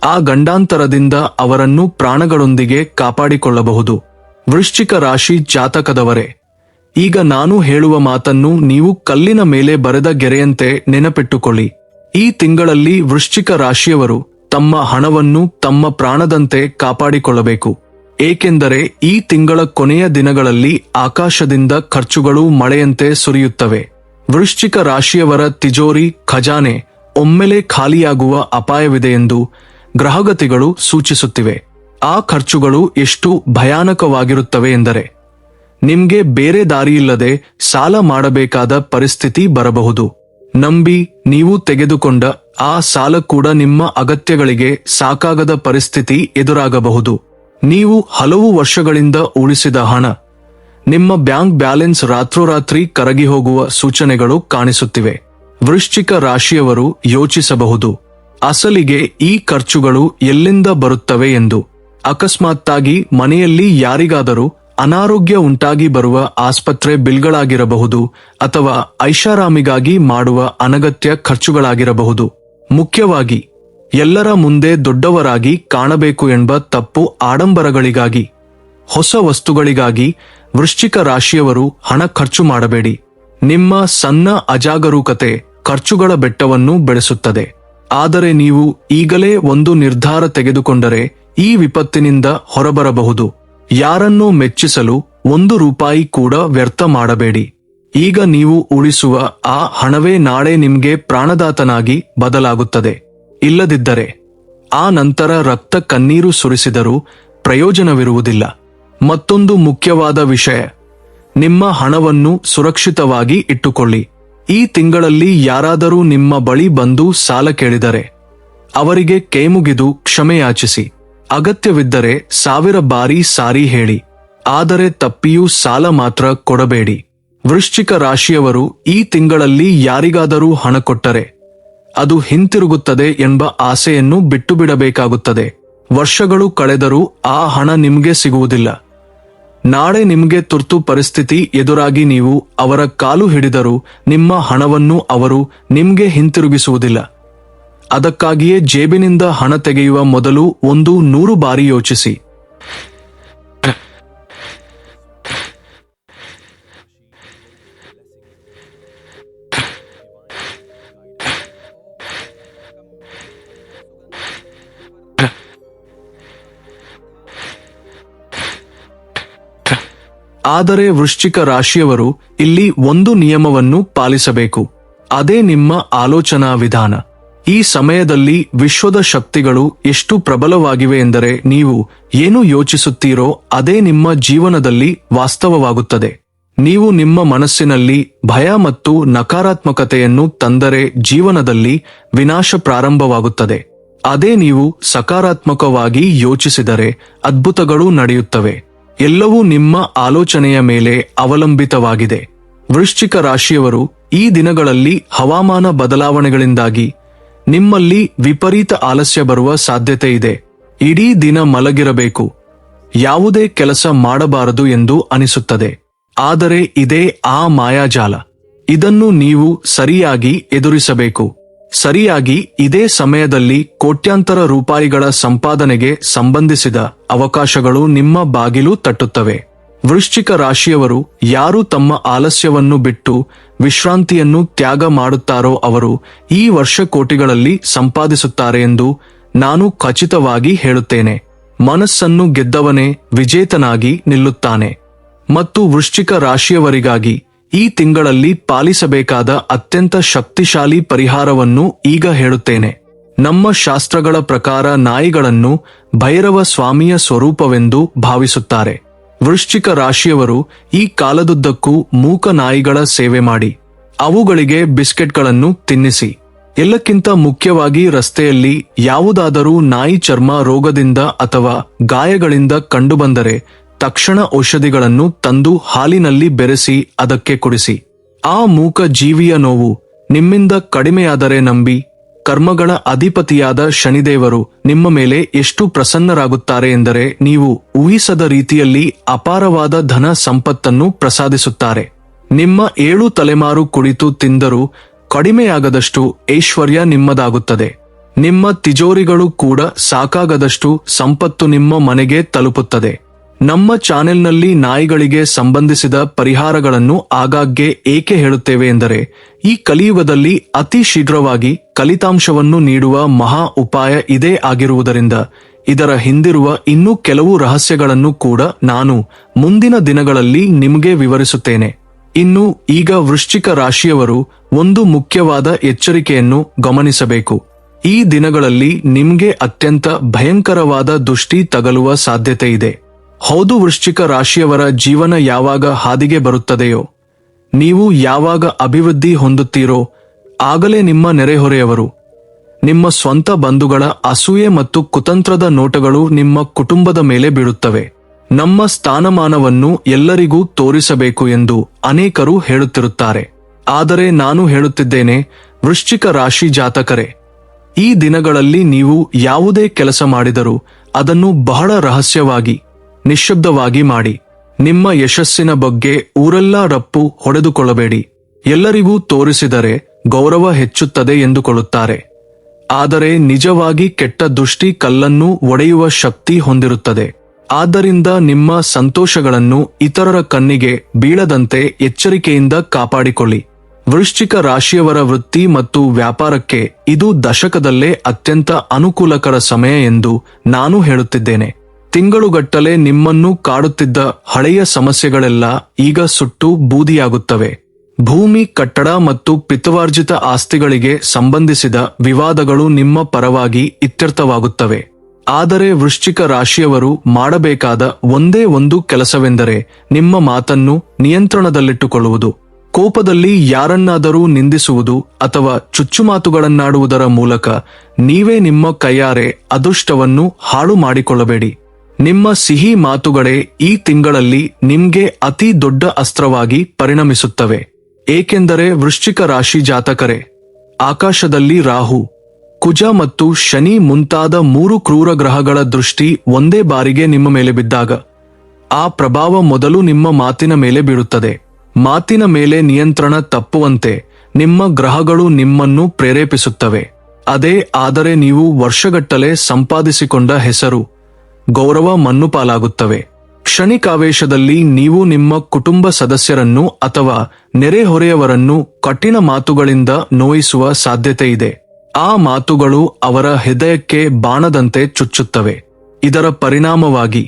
ಆ ಗಂಡಾಂತರದಿಂದ ಅವರನ್ನು ಪ್ರಾಣಗಳೊಂದಿಗೆ ಕಾಪಾಡಿಕೊಳ್ಳಬಹುದು. ವೃಶ್ಚಿಕ ರಾಶಿ ಜಾತಕದವರೇ, ಈಗ ನಾನು ಹೇಳುವ ಮಾತನ್ನು ನೀವು ಕಲ್ಲಿನ ಮೇಲೆ ಬರೆದ ಗೆರೆಯಂತೆ ನೆನಪಿಟ್ಟುಕೊಳ್ಳಿ. ಈ ತಿಂಗಳಲ್ಲಿ ವೃಶ್ಚಿಕ ರಾಶಿಯವರು ತಮ್ಮ ಹಣವನ್ನು ತಮ್ಮ ಪ್ರಾಣದಂತೆ ಕಾಪಾಡಿಕೊಳ್ಳಬೇಕು. ಏಕೆಂದರೆ ಈ ತಿಂಗಳ ಕೊನೆಯ ದಿನಗಳಲ್ಲಿ ಆಕಾಶದಿಂದ ಖರ್ಚುಗಳು ಮಳೆಯಂತೆ ಸುರಿಯುತ್ತವೆ. ವೃಶ್ಚಿಕ ರಾಶಿಯವರ ತಿಜೋರಿ ಖಜಾನೆ ಒಮ್ಮೆಲೆ ಖಾಲಿಯಾಗುವ ಅಪಾಯವಿದೆಯೆಂದು ಗ್ರಹಗತಿಗಳು ಸೂಚಿಸುತ್ತಿವೆ. ಆ ಖರ್ಚುಗಳು ಎಷ್ಟು ಭಯಾನಕವಾಗಿರುತ್ತವೆ ಎಂದರೆ, ನಿಮ್ಗೆ ಬೇರೆ ದಾರಿಯಿಲ್ಲದೆ ಸಾಲ ಮಾಡಬೇಕಾದ ಪರಿಸ್ಥಿತಿ ಬರಬಹುದು. ನಂಬಿ ನೀವು ತೆಗೆದುಕೊಂಡ ಆ ಸಾಲ ಕೂಡ ನಿಮ್ಮ ಅಗತ್ಯಗಳಿಗೆ ಸಾಕಾಗದ ಪರಿಸ್ಥಿತಿ ಎದುರಾಗಬಹುದು. ನೀವು ಹಲವು ವರ್ಷಗಳಿಂದ ಉಳಿಸಿದ ಹಣ, ನಿಮ್ಮ ಬ್ಯಾಂಕ್ ಬ್ಯಾಲೆನ್ಸ್ ರಾತ್ರೋರಾತ್ರಿ ಕರಗಿ ಹೋಗುವ ಸೂಚನೆಗಳು ಕಾಣಿಸುತ್ತಿವೆ. ವೃಶ್ಚಿಕ ರಾಶಿಯವರು ಯೋಚಿಸಬಹುದು, ಅಸಲಿಗೆ ಈ ಖರ್ಚುಗಳು ಎಲ್ಲಿಂದ ಬರುತ್ತವೆ ಎಂದು. ಅಕಸ್ಮಾತ್ತಾಗಿ ಮನೆಯಲ್ಲಿ ಯಾರಿಗಾದರೂ ಅನಾರೋಗ್ಯ ಉಂಟಾಗಿ ಬರುವ ಆಸ್ಪತ್ರೆ ಬಿಲ್ಗಳಾಗಿರಬಹುದು, ಅಥವಾ ಐಷಾರಾಮಿಗಾಗಿ ಮಾಡುವ ಅನಗತ್ಯ ಖರ್ಚುಗಳಾಗಿರಬಹುದು. ಮುಖ್ಯವಾಗಿ ಎಲ್ಲರ ಮುಂದೆ ದೊಡ್ಡವರಾಗಿ ಕಾಣಬೇಕು ಎಂಬ ತಪ್ಪು ಆಡಂಬರಗಳಿಗಾಗಿ, ಹೊಸ ವಸ್ತುಗಳಿಗಾಗಿ ವೃಶ್ಚಿಕ ರಾಶಿಯವರು ಹಣ ಖರ್ಚು ಮಾಡಬೇಡಿ. ನಿಮ್ಮ ಸಣ್ಣ ಅಜಾಗರೂಕತೆ ಖರ್ಚುಗಳ ಬೆಟ್ಟವನ್ನು ಬೆಳೆಸುತ್ತದೆ. ಆದರೆ ನೀವು ಈಗಲೇ ಒಂದು ನಿರ್ಧಾರ ತೆಗೆದುಕೊಂಡರೆ ಈ ವಿಪತ್ತಿನಿಂದ ಹೊರಬರಬಹುದು. ಯಾರನ್ನೋ ಮೆಚ್ಚಿಸಲು 1 ರೂಪಾಯಿ ಕೂಡ ವ್ಯರ್ಥ ಮಾಡಬೇಡಿ. ಈಗ ನೀವು ಉಳಿಸುವ ಆ ಹಣವೇ ನಾಳೆ ನಿಮ್ಗೆ ಪ್ರಾಣದಾತನಾಗಿ ಬದಲಾಗುತ್ತದೆ. ಇಲ್ಲದಿದ್ದರೆ ಆ ನಂತರ ರಕ್ತ ಕಣ್ಣೀರು ಸುರಿಸಿದರೂ ಪ್ರಯೋಜನವಿರುವುದಿಲ್ಲ. ಮತ್ತೊಂದು ಮುಖ್ಯವಾದ ವಿಷಯ, ನಿಮ್ಮ ಹಣವನ್ನು ಸುರಕ್ಷಿತವಾಗಿ ಇಟ್ಟುಕೊಳ್ಳಿ. ಈ ತಿಂಗಳಲ್ಲಿ ಯಾರಾದರೂ ನಿಮ್ಮ ಬಳಿ ಬಂದು ಸಾಲ ಕೇಳಿದರೆ ಅವರಿಗೆ ಕೈಮುಗಿದು ಕ್ಷಮೆಯಾಚಿಸಿ. ಅಗತ್ಯವಿದ್ದರೆ 1000 ಬಾರಿ ಸಾರಿ ಹೇಳಿ, ಆದರೆ ತಪ್ಪಿಯೂ ಸಾಲ ಮಾತ್ರ ಕೊಡಬೇಡಿ. ವೃಶ್ಚಿಕ ರಾಶಿಯವರು ಈ ತಿಂಗಳಲ್ಲಿ ಯಾರಿಗಾದರೂ ಹಣ ಕೊಟ್ಟರೆ ಅದು ಹಿಂತಿರುಗುತ್ತದೆ ಎಂಬ ಆಸೆಯನ್ನು ಬಿಟ್ಟು ಬಿಡಬೇಕಾಗುತ್ತದೆ. ವರ್ಷಗಳು ಕಳೆದರೂ ಆ ಹಣ ನಿಮಗೆ ಸಿಗುವುದಿಲ್ಲ. ನಾಳೆ ನಿಮಗೆ ತುರ್ತು ಪರಿಸ್ಥಿತಿ ಎದುರಾಗಿ ನೀವು ಅವರ ಕಾಲು ಹಿಡಿದರೂ ನಿಮ್ಮ ಹಣವನ್ನು ಅವರು ನಿಮ್ಗೆ ಹಿಂತಿರುಗಿಸುವುದಿಲ್ಲ. ಅದಕ್ಕಾಗಿಯೇ ಜೇಬಿನಿಂದ ಹಣ ತೆಗೆಯುವ ಮೊದಲು 100 ಬಾರಿ ಯೋಚಿಸಿ. ಆದರೆ ವೃಶ್ಚಿಕ ರಾಶಿಯವರು ಇಲ್ಲಿ ಒಂದು ನಿಯಮವನ್ನು ಪಾಲಿಸಬೇಕು. ಅದೇ ನಿಮ್ಮ ಆಲೋಚನಾ ವಿಧಾನ. ಈ ಸಮಯದಲ್ಲಿ ವಿಶ್ವದ ಶಕ್ತಿಗಳು ಎಷ್ಟು ಪ್ರಬಲವಾಗಿವೆ ಎಂದರೆ ನೀವು ಏನು ಯೋಚಿಸುತ್ತೀರೋ ಅದೇ ನಿಮ್ಮ ಜೀವನದಲ್ಲಿ ವಾಸ್ತವವಾಗುತ್ತದೆ. ನೀವು ನಿಮ್ಮ ಮನಸ್ಸಿನಲ್ಲಿ ಭಯ ಮತ್ತು ನಕಾರಾತ್ಮಕತೆಯನ್ನು ತಂದರೆ ಜೀವನದಲ್ಲಿ ವಿನಾಶ ಪ್ರಾರಂಭವಾಗುತ್ತದೆ. ಅದೇ ನೀವು ಸಕಾರಾತ್ಮಕವಾಗಿ ಯೋಚಿಸಿದರೆ ಅದ್ಭುತಗಳು ನಡೆಯುತ್ತವೆ. ಎಲ್ಲವೂ ನಿಮ್ಮ ಆಲೋಚನೆಯ ಮೇಲೆ ಅವಲಂಬಿತವಾಗಿದೆ. ವೃಶ್ಚಿಕ ರಾಶಿಯವರು ಈ ದಿನಗಳಲ್ಲಿ ಹವಾಮಾನ ಬದಲಾವಣೆಗಳಿಂದಾಗಿ ನಿಮ್ಮಲ್ಲಿ ವಿಪರೀತ ಆಲಸ್ಯ ಬರುವ ಸಾಧ್ಯತೆ ಇದೆ. ಇಡೀ ದಿನ ಮಲಗಿರಬೇಕು, ಯಾವುದೇ ಕೆಲಸ ಮಾಡಬಾರದು ಎಂದು ಅನಿಸುತ್ತದೆ. ಆದರೆ ಇದೇ ಆ ಮಾಯಾಜಾಲ. ಇದನ್ನು ನೀವು ಸರಿಯಾಗಿ ಎದುರಿಸಬೇಕು. ಸರಿಯಾಗಿ ಇದೇ ಸಮಯದಲ್ಲಿ ಕೋಟ್ಯಾಂತರ ರೂಪಾಯಿಗಳ ಸಂಪಾದನೆಗೆ ಸಂಬಂಧಿಸಿದ ಅವಕಾಶಗಳು ನಿಮ್ಮ ಬಾಗಿಲು ತಟ್ಟುತ್ತವೆ. ವೃಶ್ಚಿಕ ರಾಶಿಯವರು ಯಾರು ತಮ್ಮ ಆಲಸ್ಯವನ್ನು ಬಿಟ್ಟು ವಿಶ್ರಾಂತಿಯನ್ನು ತ್ಯಾಗ ಮಾಡುತ್ತಾರೋ ಅವರು ಈ ವರ್ಷ ಕೋಟಿಗಳಲ್ಲಿ ಸಂಪಾದಿಸುತ್ತಾರೆ ಎಂದು ನಾನು ಖಚಿತವಾಗಿ ಹೇಳುತ್ತೇನೆ. ಮನಸ್ಸನ್ನು ಗೆದ್ದವನೇ ವಿಜೇತನಾಗಿ ನಿಲ್ಲುತ್ತಾನೆ. ಮತ್ತು ವೃಶ್ಚಿಕ ರಾಶಿಯವರಿಗಾಗಿ ಈ ತಿಂಗಳಲ್ಲಿ ಪಾಲಿಸಬೇಕಾದ ಅತ್ಯಂತ ಶಕ್ತಿಶಾಲಿ ಪರಿಹಾರವನ್ನು ಈಗ ಹೇಳುತ್ತೇನೆ. ನಮ್ಮ ಶಾಸ್ತ್ರಗಳ ಪ್ರಕಾರ ನಾಯಿಗಳನ್ನು ಭೈರವ ಸ್ವಾಮಿಯ ಸ್ವರೂಪವೆಂದು ಭಾವಿಸುತ್ತಾರೆ. ವೃಶ್ಚಿಕ ರಾಶಿಯವರು ಈ ಕಾಲದುದ್ದಕ್ಕೂ ಮೂಕ ನಾಯಿಗಳ ಸೇವೆ ಮಾಡಿ ಅವುಗಳಿಗೆ ಬಿಸ್ಕೆಟ್ಗಳನ್ನು ತಿನ್ನಿಸಿ. ಎಲ್ಲಕ್ಕಿಂತ ಮುಖ್ಯವಾಗಿ ರಸ್ತೆಯಲ್ಲಿ ಯಾವುದಾದರೂ ನಾಯಿ ಚರ್ಮ ರೋಗದಿಂದ ಅಥವಾ ಗಾಯಗಳಿಂದ ಕಂಡುಬಂದರೆ ತಕ್ಷಣ ಔಷಧಿಗಳನ್ನು ತಂದು ಹಾಲಿನಲ್ಲಿ ಬೆರೆಸಿ ಅದಕ್ಕೆ ಕುಡಿಸಿ. ಆ ಮೂಕ ಜೀವಿಯ ನೋವು ನಿಮ್ಮಿಂದ ಕಡಿಮೆಯಾದರೆ ನಂಬಿ, ಕರ್ಮಗಳ ಅಧಿಪತಿಯಾದ ಶನಿದೇವರು ನಿಮ್ಮ ಮೇಲೆ ಎಷ್ಟು ಪ್ರಸನ್ನರಾಗುತ್ತಾರೆ ಎಂದರೆ ನೀವು ಊಹಿಸದ ರೀತಿಯಲ್ಲಿ ಅಪಾರವಾದ ಧನ ಸಂಪತ್ತನ್ನು ಪ್ರಸಾದಿಸುತ್ತಾರೆ. ನಿಮ್ಮ 7 ತಲೆಮಾರು ಕುಳಿತು ತಿಂದರೂ ಕಡಿಮೆಯಾಗದಷ್ಟು ಐಶ್ವರ್ಯ ನಿಮ್ಮದಾಗುತ್ತದೆ. ನಿಮ್ಮ ತಿಜೋರಿಗಳು ಕೂಡ ಸಾಕಾಗದಷ್ಟು ಸಂಪತ್ತು ನಿಮ್ಮ ಮನೆಗೆ ತಲುಪುತ್ತದೆ. ನಮ್ಮ ಚಾನೆಲ್ನಲ್ಲಿ ನಾಯಿಗಳಿಗೆ ಸಂಬಂಧಿಸಿದ ಪರಿಹಾರಗಳನ್ನು ಆಗಾಗ್ಗೆ ಏಕೆ ಹೇಳುತ್ತೇವೆ ಎಂದರೆ ಈ ಕಲಿಯುಗದಲ್ಲಿ ಅತಿ ಶೀಘ್ರವಾಗಿ ಫಲಿತಾಂಶವನ್ನು ನೀಡುವ ಮಹಾ ಉಪಾಯ ಇದೇ ಆಗಿರುವುದರಿಂದ ಇದರ ಹಿಂದಿರುವ ಇನ್ನೂ ಕೆಲವು ರಹಸ್ಯಗಳನ್ನು ಕೂಡ ನಾನು ಮುಂದಿನ ದಿನಗಳಲ್ಲಿ ನಿಮಗೆ ವಿವರಿಸುತ್ತೇನೆ. ಇನ್ನು ಈಗ ವೃಶ್ಚಿಕ ರಾಶಿಯವರು ಒಂದು ಮುಖ್ಯವಾದ ಎಚ್ಚರಿಕೆಯನ್ನು ಗಮನಿಸಬೇಕು. ಈ ದಿನಗಳಲ್ಲಿ ನಿಮಗೆ ಅತ್ಯಂತ ಭಯಂಕರವಾದ ದೃಷ್ಟಿ ತಗಲುವ ಸಾಧ್ಯತೆ ಇದೆ. ಹೌದು, ವೃಶ್ಚಿಕ ರಾಶಿಯವರ ಜೀವನ ಯಾವಾಗ ಹಾದಿಗೆ ಬರುತ್ತದೆಯೋ, ನೀವು ಯಾವಾಗ ಅಭಿವೃದ್ಧಿ ಹೊಂದುತ್ತೀರೋ ಆಗಲೇ ನಿಮ್ಮ ನೆರೆಹೊರೆಯವರು, ನಿಮ್ಮ ಸ್ವಂತ ಬಂಧುಗಳ ಅಸೂಯೆ ಮತ್ತು ಕುತಂತ್ರದ ನೋಟಗಳು ನಿಮ್ಮ ಕುಟುಂಬದ ಮೇಲೆ ಬೀಳುತ್ತವೆ. ನಮ್ಮ ಸ್ಥಾನಮಾನವನ್ನು ಎಲ್ಲರಿಗೂ ತೋರಿಸಬೇಕು ಎಂದು ಅನೇಕರು ಹೇಳುತ್ತಿರುತ್ತಾರೆ. ಆದರೆ ನಾನು ಹೇಳುತ್ತಿದ್ದೇನೆ, ವೃಶ್ಚಿಕ ರಾಶಿ ಜಾತಕರೇ, ಈ ದಿನಗಳಲ್ಲಿ ನೀವು ಯಾವುದೇ ಕೆಲಸ ಮಾಡಿದರೂ ಅದನ್ನು ಬಹಳ ರಹಸ್ಯವಾಗಿ ನಿಶ್ಶಬ್ದವಾಗಿ ಮಾಡಿ. ನಿಮ್ಮ ಯಶಸ್ಸಿನ ಬಗ್ಗೆ ಊರೆಲ್ಲ ರಪ್ಪು ಹೊಡೆದುಕೊಳ್ಳಬೇಡಿ. ಎಲ್ಲರಿಗೂ ತೋರಿಸಿದರೆ ಗೌರವ ಹೆಚ್ಚುತ್ತದೆ ಎಂದುಕೊಳ್ಳುತ್ತಾರೆ. ಆದರೆ ನಿಜವಾಗಿ ಕೆಟ್ಟ ದೃಷ್ಟಿ ಕಲ್ಲನ್ನು ಒಡೆಯುವ ಶಕ್ತಿ ಹೊಂದಿರುತ್ತದೆ. ಆದ್ದರಿಂದ ನಿಮ್ಮ ಸಂತೋಷಗಳನ್ನು ಇತರರ ಕಣ್ಣಿಗೆ ಬೀಳದಂತೆ ಎಚ್ಚರಿಕೆಯಿಂದ ಕಾಪಾಡಿಕೊಳ್ಳಿ. ವೃಶ್ಚಿಕ ರಾಶಿಯವರ ವೃತ್ತಿ ಮತ್ತು ವ್ಯಾಪಾರಕ್ಕೆ ಇದು ದಶಕದಲ್ಲೇ ಅತ್ಯಂತ ಅನುಕೂಲಕರ ಸಮಯ ಎಂದು ನಾನು ಹೇಳುತ್ತಿದ್ದೇನೆ. ತಿಂಗಳುಗಟ್ಟಲೆ ನಿಮ್ಮನ್ನು ಕಾಡುತ್ತಿದ್ದ ಹಳೆಯ ಸಮಸ್ಯೆಗಳೆಲ್ಲ ಈಗ ಸುಟ್ಟು ಬೂದಿಯಾಗುತ್ತವೆ. ಭೂಮಿ, ಕಟ್ಟಡ ಮತ್ತು ಪಿತವಾರ್ಜಿತ ಆಸ್ತಿಗಳಿಗೆ ಸಂಬಂಧಿಸಿದ ವಿವಾದಗಳು ನಿಮ್ಮ ಪರವಾಗಿ ಇತ್ಯರ್ಥವಾಗುತ್ತವೆ. ಆದರೆ ವೃಶ್ಚಿಕ ರಾಶಿಯವರು ಮಾಡಬೇಕಾದ ಒಂದೇ ಒಂದು ಕೆಲಸವೆಂದರೆ ನಿಮ್ಮ ಮಾತನ್ನು ನಿಯಂತ್ರಣದಲ್ಲಿಟ್ಟುಕೊಳ್ಳುವುದು. ಕೋಪದಲ್ಲಿ ಯಾರನ್ನಾದರೂ ನಿಂದಿಸುವುದು ಅಥವಾ ಚುಚ್ಚುಮಾತುಗಳನ್ನಾಡುವುದರ ಮೂಲಕ ನೀವೇ ನಿಮ್ಮ ಕೈಯಾರೆ ಅದೃಷ್ಟವನ್ನು ಹಾಳು ಮಾಡಿಕೊಳ್ಳಬೇಡಿ. ನಿಮ್ಮ ಸಿಹಿ ಮಾತುಗಳೇ ಈ ತಿಂಗಳಲ್ಲಿ ನಿಮ್ಗೆ ಅತಿ ದೊಡ್ಡ ಅಸ್ತ್ರವಾಗಿ ಪರಿಣಮಿಸುತ್ತವೆ. ಏಕೆಂದರೆ ವೃಶ್ಚಿಕ ರಾಶಿ ಜಾತಕರೇ, ಆಕಾಶದಲ್ಲಿ ರಾಹು, ಕುಜ ಮತ್ತು ಶನಿ ಮುಂತಾದ 3 ಕ್ರೂರ ಗ್ರಹಗಳ ದೃಷ್ಟಿ ಒಂದೇ ಬಾರಿಗೆ ನಿಮ್ಮ ಮೇಲೆ ಬಿದ್ದಾಗ ಆ ಪ್ರಭಾವ ಮೊದಲು ನಿಮ್ಮ ಮಾತಿನ ಮೇಲೆ ಬೀಳುತ್ತದೆ. ಮಾತಿನ ಮೇಲೆ ನಿಯಂತ್ರಣ ತಪ್ಪುವಂತೆ ನಿಮ್ಮ ಗ್ರಹಗಳು ನಿಮ್ಮನ್ನು ಪ್ರೇರೇಪಿಸುತ್ತವೆ. ಆದರೆ ನೀವು ವರ್ಷಗಟ್ಟಲೆ ಸಂಪಾದಿಸಿಕೊಂಡ ಹೆಸರು, ಗೌರವ ಮಣ್ಣುಪಾಲಾಗುತ್ತವೆ. ಕ್ಷಣಿಕಾವೇಶದಲ್ಲಿ ನೀವು ನಿಮ್ಮ ಕುಟುಂಬ ಸದಸ್ಯರನ್ನು ಅಥವಾ ನೆರೆಹೊರೆಯವರನ್ನು ಕಠಿಣ ಮಾತುಗಳಿಂದ ನೋಯಿಸುವ ಸಾಧ್ಯತೆ ಇದೆ. ಆ ಮಾತುಗಳು ಅವರ ಹೃದಯಕ್ಕೆ ಬಾಣದಂತೆ ಚುಚ್ಚುತ್ತವೆ. ಇದರ ಪರಿಣಾಮವಾಗಿ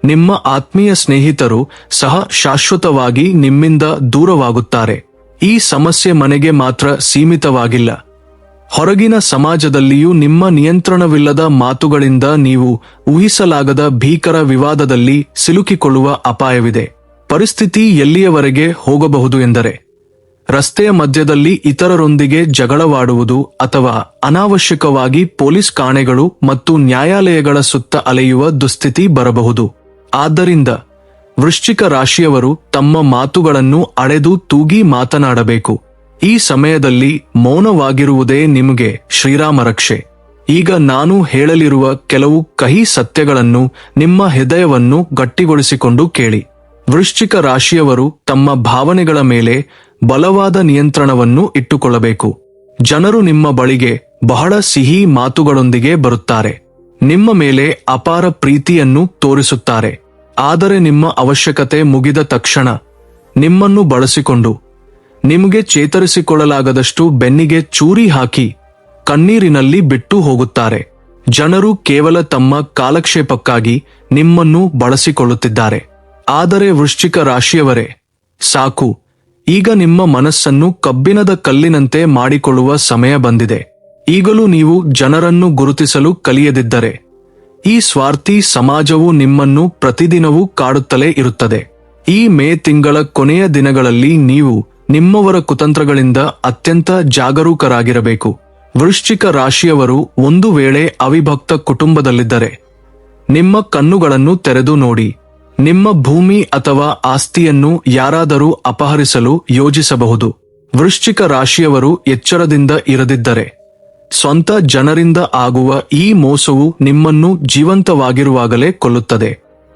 ನಿಮ್ಮ ಆತ್ಮೀಯ ಸ್ನೇಹಿತರು ಸಹ ಶಾಶ್ವತವಾಗಿ ನಿಮ್ಮಿಂದ ದೂರವಾಗುತ್ತಾರೆ. ಈ ಸಮಸ್ಯೆ ಮನೆಗೆ ಮಾತ್ರ ಸೀಮಿತವಾಗಿಲ್ಲ. ಹೊರಗಿನ ಸಮಾಜದಲ್ಲಿಯೂ ನಿಮ್ಮ ನಿಯಂತ್ರಣವಿಲ್ಲದ ಮಾತುಗಳಿಂದ ನೀವು ಊಹಿಸಲಾಗದ ಭೀಕರ ವಿವಾದದಲ್ಲಿ ಸಿಲುಕಿಕೊಳ್ಳುವ ಅಪಾಯವಿದೆ. ಪರಿಸ್ಥಿತಿ ಎಲ್ಲಿಯವರೆಗೆ ಹೋಗಬಹುದು ಎಂದರೆ ರಸ್ತೆಯ ಮಧ್ಯದಲ್ಲಿ ಇತರರೊಂದಿಗೆ ಜಗಳವಾಡುವುದು ಅಥವಾ ಅನಾವಶ್ಯಕವಾಗಿ ಪೊಲೀಸ್ ಠಾಣೆಗಳು ಮತ್ತು ನ್ಯಾಯಾಲಯಗಳ ಸುತ್ತ ಅಲೆಯುವ ದುಸ್ಥಿತಿ ಬರಬಹುದು. ಆದ್ದರಿಂದ ವೃಶ್ಚಿಕ ರಾಶಿಯವರು ತಮ್ಮ ಮಾತುಗಳನ್ನು ಅಳೆದು ತೂಗಿ ಮಾತನಾಡಬೇಕು. ಈ ಸಮಯದಲ್ಲಿ ಮೌನವಾಗಿರುವುದೇ ನಿಮಗೆ ಶ್ರೀರಾಮ ರಕ್ಷೆ. ಈಗ ನಾನು ಹೇಳಲಿರುವ ಕೆಲವು ಕಹಿ ಸತ್ಯಗಳನ್ನು ನಿಮ್ಮ ಹೃದಯವನ್ನು ಗಟ್ಟಿಗೊಳಿಸಿಕೊಂಡು ಕೇಳಿ. ವೃಶ್ಚಿಕ ರಾಶಿಯವರು ತಮ್ಮ ಭಾವನೆಗಳ ಮೇಲೆ ಬಲವಾದ ನಿಯಂತ್ರಣವನ್ನು ಇಟ್ಟುಕೊಳ್ಳಬೇಕು. ಜನರು ನಿಮ್ಮ ಬಳಿಗೆ ಬಹಳ ಸಿಹಿ ಮಾತುಗಳೊಂದಿಗೆ ಬರುತ್ತಾರೆ. ನಿಮ್ಮ ಮೇಲೆ ಅಪಾರ ಪ್ರೀತಿಯನ್ನು ತೋರಿಸುತ್ತಾರೆ. ಆದರೆ ನಿಮ್ಮ ಅವಶ್ಯಕತೆ ಮುಗಿದ ತಕ್ಷಣ ನಿಮ್ಮನ್ನು ಬಳಸಿಕೊಂಡು ನಿಮಗೆ ಚೇತರಿಸಿಕೊಳ್ಳಲಾಗದಷ್ಟು ಬೆನ್ನಿಗೆ ಚೂರಿ ಹಾಕಿ ಕಣ್ಣೀರಿನಲ್ಲಿ ಬಿಟ್ಟು ಹೋಗುತ್ತಾರೆ. ಜನರು ಕೇವಲ ತಮ್ಮ ಕಾಲಕ್ಷೇಪಕ್ಕಾಗಿ ನಿಮ್ಮನ್ನು ಬಳಸಿಕೊಳ್ಳುತ್ತಿದ್ದಾರೆ. ಆದರೆ ವೃಶ್ಚಿಕ ರಾಶಿಯವರೇ, ಸಾಕು, ಈಗ ನಿಮ್ಮ ಮನಸ್ಸನ್ನು ಕಬ್ಬಿಣದ ಕಲ್ಲಿನಂತೆ ಮಾಡಿಕೊಳ್ಳುವ ಸಮಯ ಬಂದಿದೆ. ಈಗಲೂ ನೀವು ಜನರನ್ನು ಗುರುತಿಸಲು ಕಲಿಯದಿದ್ದರೆ ಈ ಸ್ವಾರ್ಥಿ ಸಮಾಜವು ನಿಮ್ಮನ್ನು ಪ್ರತಿದಿನವೂ ಕಾಡುತ್ತಲೇ ಇರುತ್ತದೆ. ಈ ಮೇ ತಿಂಗಳ ಕೊನೆಯ ದಿನಗಳಲ್ಲಿ ನೀವು ನಿಮ್ಮವರ ಕುತಂತ್ರಗಳಿಂದ ಅತ್ಯಂತ ಜಾಗರೂಕರಾಗಿರಬೇಕು. ವೃಶ್ಚಿಕ ರಾಶಿಯವರು ಒಂದು ವೇಳೆ ಅವಿಭಕ್ತ ಕುಟುಂಬದಲ್ಲಿದ್ದರೆ ನಿಮ್ಮ ಕಣ್ಣುಗಳನ್ನು ತೆರೆದು ನೋಡಿ. ನಿಮ್ಮ ಭೂಮಿ ಅಥವಾ ಆಸ್ತಿಯನ್ನು ಯಾರಾದರೂ ಅಪಹರಿಸಲು ಯೋಜಿಸಬಹುದು. ವೃಶ್ಚಿಕ ರಾಶಿಯವರು ಎಚ್ಚರದಿಂದ ಇರದಿದ್ದರೆ ಸ್ವಂತ ಜನರಿಂದ ಆಗುವ ಈ ಮೋಸವು ನಿಮ್ಮನ್ನು ಜೀವಂತವಾಗಿರುವಾಗಲೇ ಕೊಲ್ಲುತ್ತದೆ.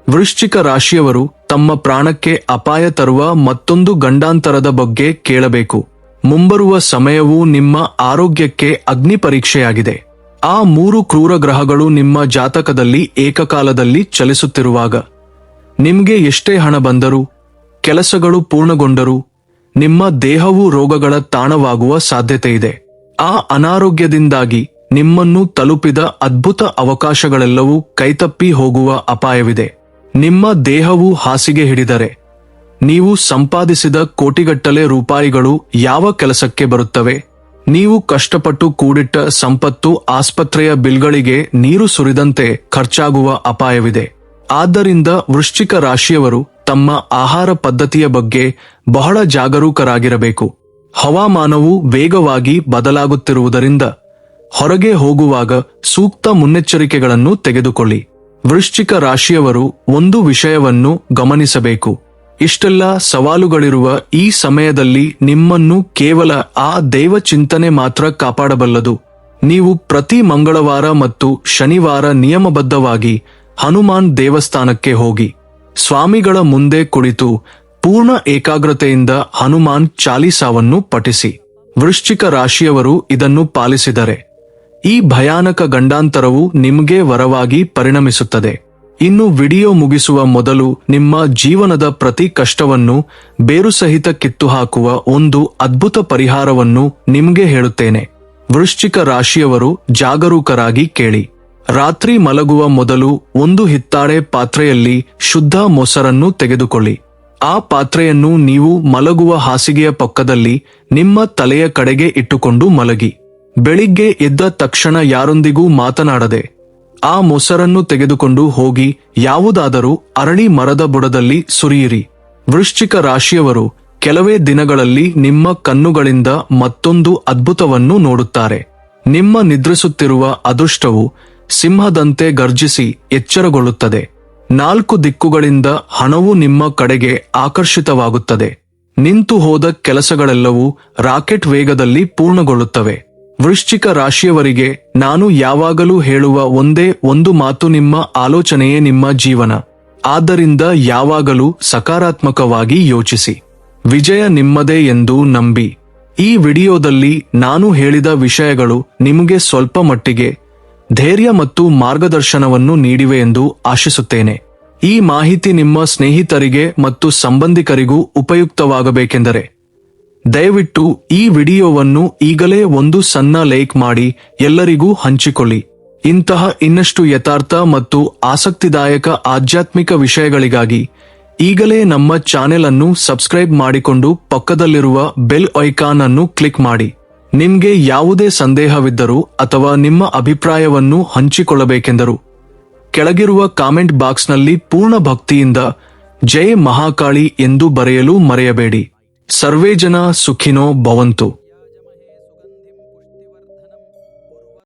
ವೃಶ್ಚಿಕ ರಾಶಿಯವರು ತಮ್ಮ ಪ್ರಾಣಕ್ಕೆ ಅಪಾಯ ತರುವ ಮತ್ತೊಂದು ಗಂಡಾಂತರದ ಬಗ್ಗೆ ಕೇಳಬೇಕು. ಮುಂಬರುವ ಸಮಯವು ನಿಮ್ಮ ಆರೋಗ್ಯಕ್ಕೆ ಅಗ್ನಿ ಪರೀಕ್ಷೆಯಾಗಿದೆ. ಆ 3 ಕ್ರೂರ ಗ್ರಹಗಳು ನಿಮ್ಮ ಜಾತಕದಲ್ಲಿ ಏಕಕಾಲದಲ್ಲಿ ಚಲಿಸುತ್ತಿರುವಾಗ ನಿಮಗೆ ಎಷ್ಟೇ ಹಣ ಬಂದರೂ, ಕೆಲಸಗಳು ಪೂರ್ಣಗೊಂಡರೂ ನಿಮ್ಮ ದೇಹವು ರೋಗಗಳ ತಾಣವಾಗುವ ಸಾಧ್ಯತೆಯಿದೆ. ಆ ಅನಾರೋಗ್ಯದಿಂದಾಗಿ ನಿಮ್ಮನ್ನು ತಲುಪಿದ ಅದ್ಭುತ ಅವಕಾಶಗಳೆಲ್ಲವೂ ಕೈತಪ್ಪಿ ಹೋಗುವ ಅಪಾಯವಿದೆ. ನಿಮ್ಮ ದೇಹವು ಹಾಸಿಗೆ ಹಿಡಿದರೆ ನೀವು ಸಂಪಾದಿಸಿದ ಕೋಟಿಗಟ್ಟಲೆ ರೂಪಾಯಿಗಳು ಯಾವ ಕೆಲಸಕ್ಕೆ ಬರುತ್ತವೆ? ನೀವು ಕಷ್ಟಪಟ್ಟು ಕೂಡಿಟ್ಟ ಸಂಪತ್ತು ಆಸ್ಪತ್ರೆಯ ಬಿಲ್ಗಳಿಗೆ ನೀರು ಸುರಿದಂತೆ ಖರ್ಚಾಗುವ ಅಪಾಯವಿದೆ. ಆದ್ದರಿಂದ ವೃಶ್ಚಿಕ ರಾಶಿಯವರು ತಮ್ಮ ಆಹಾರ ಪದ್ಧತಿಯ ಬಗ್ಗೆ ಬಹಳ ಜಾಗರೂಕರಾಗಿರಬೇಕು. ಹವಾಮಾನವು ವೇಗವಾಗಿ ಬದಲಾಗುತ್ತಿರುವುದರಿಂದ ಹೊರಗೆ ಹೋಗುವಾಗ ಸೂಕ್ತ ಮುನ್ನೆಚ್ಚರಿಕೆಗಳನ್ನು ತೆಗೆದುಕೊಳ್ಳಿ. ವೃಶ್ಚಿಕ ರಾಶಿಯವರು ಒಂದು ವಿಷಯವನ್ನು ಗಮನಿಸಬೇಕು. ಇಷ್ಟೆಲ್ಲ ಸವಾಲುಗಳಿರುವ ಈ ಸಮಯದಲ್ಲಿ ನಿಮ್ಮನ್ನು ಕೇವಲ ಆ ದೈವ ಚಿಂತನೆ ಮಾತ್ರ ಕಾಪಾಡಬಲ್ಲದು. ನೀವು ಪ್ರತಿ ಮಂಗಳವಾರ ಮತ್ತು ಶನಿವಾರ ನಿಯಮಬದ್ಧವಾಗಿ ಹನುಮಾನ್ ದೇವಸ್ಥಾನಕ್ಕೆ ಹೋಗಿ ಸ್ವಾಮಿಗಳ ಮುಂದೆ ಕುಳಿತು ಪೂರ್ಣ ಏಕಾಗ್ರತೆಯಿಂದ ಹನುಮಾನ್ ಚಾಲೀಸಾವನ್ನು ಪಠಿಸಿ. ವೃಶ್ಚಿಕ ರಾಶಿಯವರು ಇದನ್ನು ಪಾಲಿಸಿದರೆ ಈ ಭಯಾನಕ ಗಂಡಾಂತರವು ನಿಮಗೆ ವರವಾಗಿ ಪರಿಣಮಿಸುತ್ತದೆ. ಇನ್ನು ವಿಡಿಯೋ ಮುಗಿಸುವ ಮೊದಲು ನಿಮ್ಮ ಜೀವನದ ಪ್ರತಿ ಕಷ್ಟವನ್ನು ಬೇರುಸಹಿತ ಕಿತ್ತುಹಾಕುವ ಒಂದು ಅದ್ಭುತ ಪರಿಹಾರವನ್ನು ನಿಮಗೆ ಹೇಳುತ್ತೇನೆ. ವೃಶ್ಚಿಕ ರಾಶಿಯವರು ಜಾಗರೂಕರಾಗಿ ಕೇಳಿ. ರಾತ್ರಿ ಮಲಗುವ ಮೊದಲು ಒಂದು ಹಿತ್ತಾಳೆ ಪಾತ್ರೆಯಲ್ಲಿ ಶುದ್ಧ ಮೊಸರನ್ನು ತೆಗೆದುಕೊಳ್ಳಿ. ಆ ಪಾತ್ರೆಯನ್ನು ನೀವು ಮಲಗುವ ಹಾಸಿಗೆಯ ಪಕ್ಕದಲ್ಲಿ ನಿಮ್ಮ ತಲೆಯ ಕಡೆಗೆ ಇಟ್ಟುಕೊಂಡು ಮಲಗಿ. ಬೆಳಿಗ್ಗೆ ಎದ್ದ ತಕ್ಷಣ ಯಾರೊಂದಿಗೂ ಮಾತನಾಡದೆ ಆ ಮೊಸರನ್ನು ತೆಗೆದುಕೊಂಡು ಹೋಗಿ ಯಾವುದಾದರೂ ಅರಳಿ ಮರದ ಬುಡದಲ್ಲಿ ಸುರಿಯಿರಿ. ವೃಶ್ಚಿಕ ರಾಶಿಯವರು ಕೆಲವೇ ದಿನಗಳಲ್ಲಿ ನಿಮ್ಮ ಕಣ್ಣುಗಳಿಂದ ಮತ್ತೊಂದು ಅದ್ಭುತವನ್ನು ನೋಡುತ್ತಾರೆ. ನಿಮ್ಮ ನಿದ್ರಿಸುತ್ತಿರುವ ಅದೃಷ್ಟವು ಸಿಂಹದಂತೆ ಗರ್ಜಿಸಿ ಎಚ್ಚರಗೊಳ್ಳುತ್ತದೆ. 4 ದಿಕ್ಕುಗಳಿಂದ ಹಣವು ನಿಮ್ಮ ಕಡೆಗೆ ಆಕರ್ಷಿತವಾಗುತ್ತದೆ. ನಿಂತು ಹೋದ ಕೆಲಸಗಳೆಲ್ಲವೂ ರಾಕೆಟ್ ವೇಗದಲ್ಲಿ ಪೂರ್ಣಗೊಳ್ಳುತ್ತವೆ. ವೃಶ್ಚಿಕ ರಾಶಿಯವರಿಗೆ ನಾನು ಯಾವಾಗಲೂ ಹೇಳುವ ಒಂದೇ ಒಂದು ಮಾತು: ನಿಮ್ಮ ಆಲೋಚನೆಯೇ ನಿಮ್ಮ ಜೀವನ. ಆದ್ದರಿಂದ ಯಾವಾಗಲೂ ಸಕಾರಾತ್ಮಕವಾಗಿ ಯೋಚಿಸಿ. ವಿಜಯ ನಿಮ್ಮದೇ ಎಂದು ನಂಬಿ ಈ ವಿಡಿಯೋದಲ್ಲಿ ನಾನು ಹೇಳಿದ ವಿಷಯಗಳು ನಿಮಗೆ ಸ್ವಲ್ಪ ಮಟ್ಟಿಗೆ ಧೈರ್ಯ ಮತ್ತು ಮಾರ್ಗದರ್ಶನವನ್ನು ನೀಡಿವೆ ಎಂದು ಆಶಿಸುತ್ತೇನೆ. ಈ ಮಾಹಿತಿ ನಿಮ್ಮ ಸ್ನೇಹಿತರಿಗೆ ಮತ್ತು ಸಂಬಂಧಿಕರಿಗೂ ಉಪಯುಕ್ತವಾಗಬೇಕೆಂದರೆ ದಯವಿಟ್ಟು ಈ ವಿಡಿಯೋವನ್ನು ಈಗಲೇ ಒಂದು ಸಣ್ಣ ಲೈಕ್ ಮಾಡಿ ಎಲ್ಲರಿಗೂ ಹಂಚಿಕೊಳ್ಳಿ. ಇಂತಹ ಇನ್ನಷ್ಟು ಯಥಾರ್ಥ ಮತ್ತು ಆಸಕ್ತಿದಾಯಕ ಆಧ್ಯಾತ್ಮಿಕ ವಿಷಯಗಳಿಗಾಗಿ ಈಗಲೇ ನಮ್ಮ ಚಾನೆಲ್ ಅನ್ನು ಸಬ್ಸ್ಕ್ರೈಬ್ ಮಾಡಿಕೊಂಡು ಪಕ್ಕದಲ್ಲಿರುವ ಬೆಲ್ ಐಕಾನ್ ಅನ್ನು ಕ್ಲಿಕ್ ಮಾಡಿ. ನಿಮ್ಗೆ ಯಾವುದೇ ಸಂದೇಹವಿದ್ದರೂ ಅಥವಾ ನಿಮ್ಮ ಅಭಿಪ್ರಾಯವನ್ನು ಹಂಚಿಕೊಳ್ಳಬೇಕೆಂದರೂ ಕೆಳಗಿರುವ ಕಾಮೆಂಟ್ ಬಾಕ್ಸ್ನಲ್ಲಿ ಪೂರ್ಣ ಭಕ್ತಿಯಿಂದ ಜೈ ಮಹಾಕಾಳಿ ಎಂದು ಬರೆಯಲು ಮರೆಯಬೇಡಿ. ಸರ್ವೇ ಜನ ಸುಖಿನೋ ಭವಂತು.